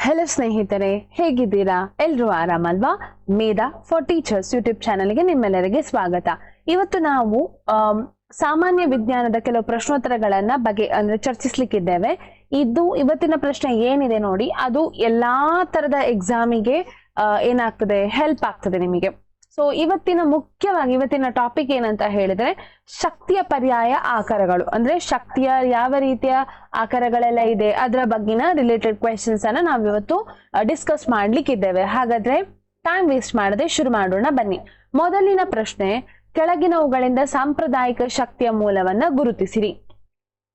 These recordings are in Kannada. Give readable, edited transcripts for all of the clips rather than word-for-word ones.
ಹಲೋ ಸ್ನೇಹಿತರೆ, ಹೇಗಿದ್ದೀರಾ? ಎಲ್ರೂ ಆರಾಮಲ್ವಾ? ಮೇಧಾ ಫಾರ್ ಟೀಚರ್ಸ್ ಯೂಟ್ಯೂಬ್ ಚಾನೆಲ್ಗೆ ನಿಮ್ಮೆಲ್ಲರಿಗೆ ಸ್ವಾಗತ. ಇವತ್ತು ನಾವು ಸಾಮಾನ್ಯ ವಿಜ್ಞಾನದ ಕೆಲವು ಪ್ರಶ್ನೋತ್ತರಗಳನ್ನ ಚರ್ಚಿಸ್ಲಿಕ್ಕಿದ್ದೇವೆ. ಇವತ್ತಿನ ಪ್ರಶ್ನೆ ಏನಿದೆ ನೋಡಿ, ಅದು ಎಲ್ಲಾ ತರದ ಎಕ್ಸಾಮಿಗೆ ಏನಾಗ್ತದೆ, ಹೆಲ್ಪ್ ಆಗ್ತದೆ ನಿಮಗೆ. ಸೊ ಇವತ್ತಿನ ಟಾಪಿಕ್ ಏನಂತ ಹೇಳಿದ್ರೆ, ಶಕ್ತಿಯ ಪರ್ಯಾಯ ಆಕಾರಗಳು. ಅಂದ್ರೆ ಶಕ್ತಿಯ ಯಾವ ರೀತಿಯ ಆಕಾರಗಳೆಲ್ಲ ಇದೆ ಅದರ ಬಗ್ಗಿನ ರಿಲೇಟೆಡ್ ಕ್ವೆಶನ್ಸ್ ಅನ್ನ ನಾವಿವತ್ತು ಡಿಸ್ಕಸ್ ಮಾಡ್ಲಿಕ್ಕಿದ್ದೇವೆ. ಹಾಗಾದ್ರೆ ಟೈಮ್ ವೇಸ್ಟ್ ಮಾಡದೆ ಶುರು ಮಾಡೋಣ ಬನ್ನಿ. ಮೊದಲಿನ ಪ್ರಶ್ನೆ, ಕೆಳಗಿನವುಗಳಿಂದ ಸಾಂಪ್ರದಾಯಿಕ ಶಕ್ತಿಯ ಮೂಲವನ್ನ ಗುರುತಿಸಿರಿ.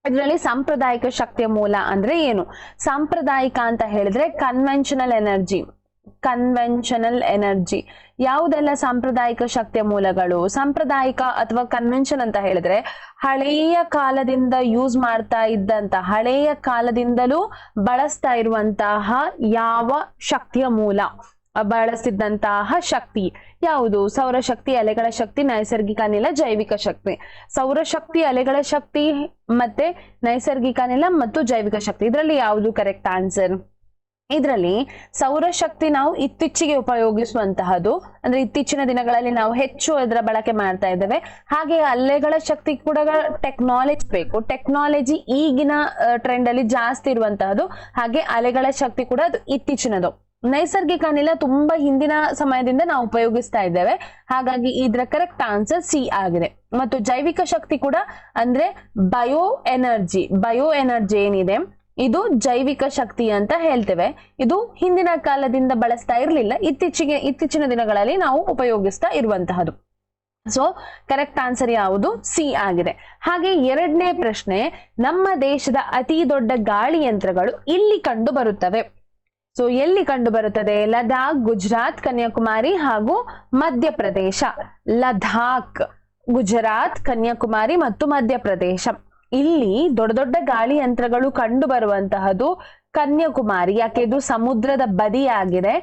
ಇದರಲ್ಲಿ ಸಾಂಪ್ರದಾಯಿಕ ಶಕ್ತಿಯ ಮೂಲ ಅಂದ್ರೆ ಏನು? ಸಾಂಪ್ರದಾಯಿಕ ಅಂತ ಹೇಳಿದ್ರೆ ಕನ್ವೆನ್ಷನಲ್ ಎನರ್ಜಿ. ಯಾವುದೆಲ್ಲ ಸಾಂಪ್ರದಾಯಿಕ ಶಕ್ತಿಯ ಮೂಲಗಳು? ಸಾಂಪ್ರದಾಯಿಕ ಅಥವಾ ಕನ್ವೆನ್ಷನ್ ಅಂತ ಹೇಳಿದ್ರೆ ಹಳೆಯ ಕಾಲದಿಂದ ಯೂಸ್ ಮಾಡ್ತಾ ಇದ್ದಂತಹ, ಹಳೆಯ ಕಾಲದಿಂದಲೂ ಬಳಸ್ತಾ ಇರುವಂತಹ ಯಾವ ಶಕ್ತಿಯ ಮೂಲ, ಬಳಸಿದ್ದಂತಹ ಶಕ್ತಿ ಯಾವುದು? ಸೌರಶಕ್ತಿ, ಅಲೆಗಳ ಶಕ್ತಿ, ನೈಸರ್ಗಿಕ ಅನಿಲ, ಜೈವಿಕ ಶಕ್ತಿ. ಸೌರಶಕ್ತಿ, ಅಲೆಗಳ ಶಕ್ತಿ ಮತ್ತೆ ನೈಸರ್ಗಿಕ ಅನಿಲ ಮತ್ತು ಜೈವಿಕ ಶಕ್ತಿ. ಇದರಲ್ಲಿ ಯಾವುದು ಕರೆಕ್ಟ್ ಆನ್ಸರ್? ಇದರಲ್ಲಿ ಸೌರಶಕ್ತಿ ನಾವು ಇತ್ತೀಚೆಗೆ ಉಪಯೋಗಿಸುವಂತಹದ್ದು, ಅಂದ್ರೆ ಇತ್ತೀಚಿನ ದಿನಗಳಲ್ಲಿ ನಾವು ಹೆಚ್ಚು ಅದರ ಬಳಕೆ ಮಾಡ್ತಾ ಇದ್ದೇವೆ. ಹಾಗೆ ಅಲೆಗಳ ಶಕ್ತಿ ಕೂಡ ಟೆಕ್ನಾಲಜಿ ಬೇಕು. ಟೆಕ್ನಾಲಜಿ ಈಗಿನ ಟ್ರೆಂಡ್ ಅಲ್ಲಿ ಜಾಸ್ತಿ ಇರುವಂತಹದ್ದು. ಹಾಗೆ ಅಲೆಗಳ ಶಕ್ತಿ ಕೂಡ ಅದು ಇತ್ತೀಚಿನದು. ನೈಸರ್ಗಿಕ ಅನಿಲ ತುಂಬಾ ಹಿಂದಿನ ಸಮಯದಿಂದ ನಾವು ಉಪಯೋಗಿಸ್ತಾ ಇದ್ದೇವೆ. ಹಾಗಾಗಿ ಇದರ ಕರೆಕ್ಟ್ ಆನ್ಸರ್ ಸಿ ಆಗಿದೆ. ಮತ್ತು ಜೈವಿಕ ಶಕ್ತಿ ಕೂಡ ಅಂದ್ರೆ ಬಯೋ ಎನರ್ಜಿ ಏನಿದೆ, ಇದು ಜೈವಿಕ ಶಕ್ತಿ ಅಂತ ಹೇಳ್ತೇವೆ. ಇದು ಹಿಂದಿನ ಕಾಲದಿಂದ ಬಳಸ್ತಾ ಇರಲಿಲ್ಲ, ಇತ್ತೀಚಿನ ದಿನಗಳಲ್ಲಿ ನಾವು ಉಪಯೋಗಿಸ್ತಾ ಇರುವಂತಹದ್ದು. ಸೊ ಕರೆಕ್ಟ್ ಆನ್ಸರ್ ಯಾವುದು? ಸಿ ಆಗಿದೆ. ಹಾಗೆ ಎರಡನೇ ಪ್ರಶ್ನೆ, ನಮ್ಮ ದೇಶದ ಅತಿ ದೊಡ್ಡ ಗಾಳಿ ಯಂತ್ರಗಳು ಇಲ್ಲಿ ಕಂಡು ಬರುತ್ತವೆ. ಸೊ ಎಲ್ಲಿ ಕಂಡು ಬರುತ್ತದೆ? ಲದಾಖ್, ಗುಜರಾತ್, ಕನ್ಯಾಕುಮಾರಿ ಹಾಗೂ ಮಧ್ಯಪ್ರದೇಶ. ಲದಾಖ್, ಗುಜರಾತ್, ಕನ್ಯಾಕುಮಾರಿ ಮತ್ತು ಮಧ್ಯಪ್ರದೇಶ. ಇಲ್ಲಿ ದೊಡ್ಡ ದೊಡ್ಡ ಗಾಳಿ ಯಂತ್ರಗಳು ಕಂಡು ಬರುವಂತಹದ್ದು ಕನ್ಯಾಕುಮಾರಿ. ಯಾಕೆ? ಇದು ಸಮುದ್ರದ ಬದಿ ಆಗಿದೆ.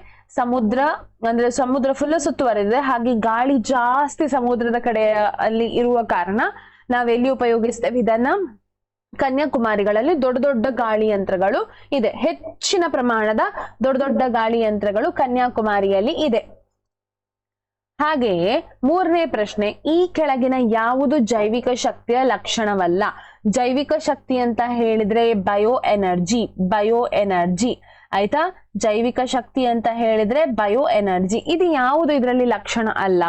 ಸಮುದ್ರ ಫುಲ್ ಸುತ್ತುವರೆದಿದೆ. ಹಾಗೆ ಗಾಳಿ ಜಾಸ್ತಿ ಸಮುದ್ರದ ಕಡೆ ಅಲ್ಲಿ ಇರುವ ಕಾರಣ ನಾವೆಲ್ಲಿ ಉಪಯೋಗಿಸ್ತೇವೆ ಇದನ್ನ? ಕನ್ಯಾಕುಮಾರಿಗಳಲ್ಲಿ ದೊಡ್ಡ ದೊಡ್ಡ ಗಾಳಿ ಯಂತ್ರಗಳು ಇದೆ. ಹೆಚ್ಚಿನ ಪ್ರಮಾಣದ ದೊಡ್ಡ ದೊಡ್ಡ ಗಾಳಿ ಯಂತ್ರಗಳು ಕನ್ಯಾಕುಮಾರಿಯಲ್ಲಿ ಇದೆ. ಹಾಗೆಯೇ ಮೂರನೇ ಪ್ರಶ್ನೆ, ಈ ಕೆಳಗಿನ ಯಾವುದು ಜೈವಿಕ ಶಕ್ತಿಯ ಲಕ್ಷಣವಲ್ಲ? ಜೈವಿಕ ಶಕ್ತಿ ಅಂತ ಹೇಳಿದ್ರೆ ಬಯೋ ಎನರ್ಜಿ ಆಯ್ತಾ? ಜೈವಿಕ ಶಕ್ತಿ ಅಂತ ಹೇಳಿದ್ರೆ ಬಯೋ ಎನರ್ಜಿ. ಇದು ಯಾವುದು ಇದರಲ್ಲಿ ಲಕ್ಷಣ ಅಲ್ಲ?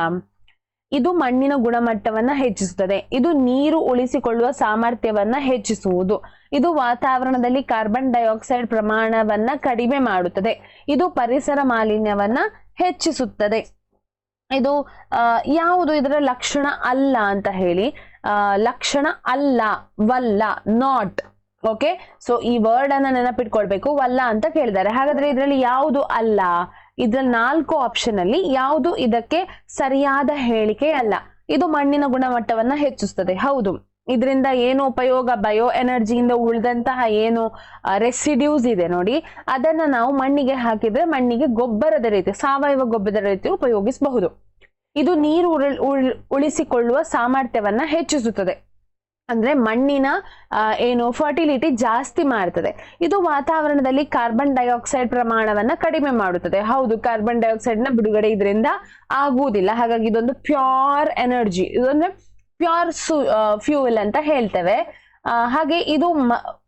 ಇದು ಮಣ್ಣಿನ ಗುಣಮಟ್ಟವನ್ನ ಹೆಚ್ಚಿಸುತ್ತದೆ. ಇದು ನೀರು ಉಳಿಸಿಕೊಳ್ಳುವ ಸಾಮರ್ಥ್ಯವನ್ನ ಹೆಚ್ಚಿಸುವುದು. ಇದು ವಾತಾವರಣದಲ್ಲಿ ಕಾರ್ಬನ್ ಡೈಆಕ್ಸೈಡ್ ಪ್ರಮಾಣವನ್ನ ಕಡಿಮೆ ಮಾಡುತ್ತದೆ. ಇದು ಪರಿಸರ ಮಾಲಿನ್ಯವನ್ನ ಹೆಚ್ಚಿಸುತ್ತದೆ. ಇದು ಯಾವುದು ಇದರ ಲಕ್ಷಣ ಅಲ್ಲ ಅಂತ ಹೇಳಿ? ಲಕ್ಷಣ ಅಲ್ಲ, ವಲ್ಲ, ನಾಟ್. ಓಕೆ, ಸೊ ಈ ವರ್ಡ್ ಅನ್ನ ನೆನಪಿಟ್ಕೊಳ್ಬೇಕು. ವಲ್ಲ ಅಂತ ಕೇಳಿದ್ದಾರೆ. ಹಾಗಾದ್ರೆ ಇದರಲ್ಲಿ ಯಾವುದು ಅಲ್ಲ? ಇದ್ರಲ್ಲಿ 4 ಆಪ್ಷನ್ ಅಲ್ಲಿ ಯಾವುದು ಇದಕ್ಕೆ ಸರಿಯಾದ ಹೇಳಿಕೆ ಅಲ್ಲ? ಇದು ಮಣ್ಣಿನ ಗುಣಮಟ್ಟವನ್ನ ಹೆಚ್ಚಿಸ್ತದೆ, ಹೌದು. ಇದರಿಂದ ಏನು ಉಪಯೋಗ? ಬಯೋ ಎನರ್ಜಿಯಿಂದ ಉಳಿದಂತಹ ಏನು ರೆಸಿಡ್ಯೂಸ್ ಇದೆ ನೋಡಿ, ಅದನ್ನ ನಾವು ಮಣ್ಣಿಗೆ ಹಾಕಿದ್ರೆ ಮಣ್ಣಿಗೆ ಗೊಬ್ಬರದ ರೀತಿ, ಸಾವಯವ ಗೊಬ್ಬರದ ರೀತಿ ಉಪಯೋಗಿಸಬಹುದು. ಇದು ನೀರು ಉಳಿಸಿಕೊಳ್ಳುವ ಸಾಮರ್ಥ್ಯವನ್ನ ಹೆಚ್ಚಿಸುತ್ತದೆ. ಅಂದ್ರೆ ಮಣ್ಣಿನ ಫರ್ಟಿಲಿಟಿ ಜಾಸ್ತಿ ಮಾಡ್ತದೆ. ಇದು ವಾತಾವರಣದಲ್ಲಿ ಕಾರ್ಬನ್ ಡೈಆಕ್ಸೈಡ್ ಪ್ರಮಾಣವನ್ನ ಕಡಿಮೆ ಮಾಡುತ್ತದೆ. ಹೌದು, ಕಾರ್ಬನ್ ಡೈಆಕ್ಸೈಡ್ ನ ಬಿಡುಗಡೆ ಇದರಿಂದ ಆಗುವುದಿಲ್ಲ. ಹಾಗಾಗಿ ಇದೊಂದು ಪ್ಯೂರ್ ಎನರ್ಜಿ, ಇದೊಂದು ಪ್ಯೂರ್ ಫ್ಯೂಯಲ್ ಅಂತ ಹೇಳ್ತೇವೆ. ಹಾಗೆ ಇದು